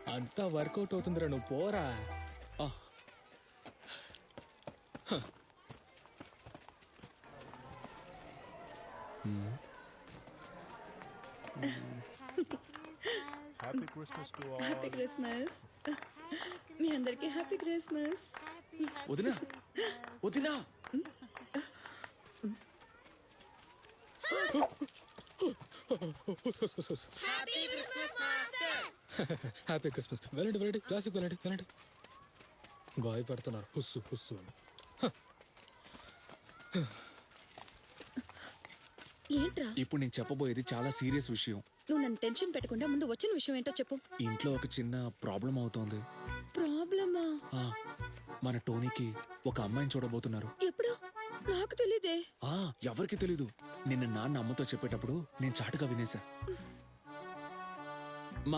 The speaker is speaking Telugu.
అంతా వర్కౌట్ అవుతుందిరా, నువ్వు పోరా. Happy Christmas to all. Happy Christmas. మీ అందరికి హ్యాపీ క్రిస్మస్. వదినా వదినా హ్యాపీ క్రిస్మస్. వెళ్ళండి వెళ్ళండి, క్లాసిక్ వెళ్ళండి వెళ్ళండి. భయపడుతున్నారు హుస్సు హుస్సు అని. ఏంట్రా ఇప్పుడు నేను చెప్పబోయేది చాలా సీరియస్ విషయం. నువ్వు నన్ను టెన్షన్ పెట్టకుండా ముందు వచ్చిన విషయం ఏంటో చెప్పు. ఇంట్లో ఒక చిన్న ప్రాబ్లం అవుతోంది. ప్రాబ్లమా? ఆ, మన టోనీకి ఒక అమ్మాయిని చూడబోతున్నారు. ఎప్పుడు? నాకు తెలీదే. ఎవరికి తెలీదు. నిన్న నాన్న అమ్మతో చెప్పేటప్పుడు నేను చాటుగా వినేశా.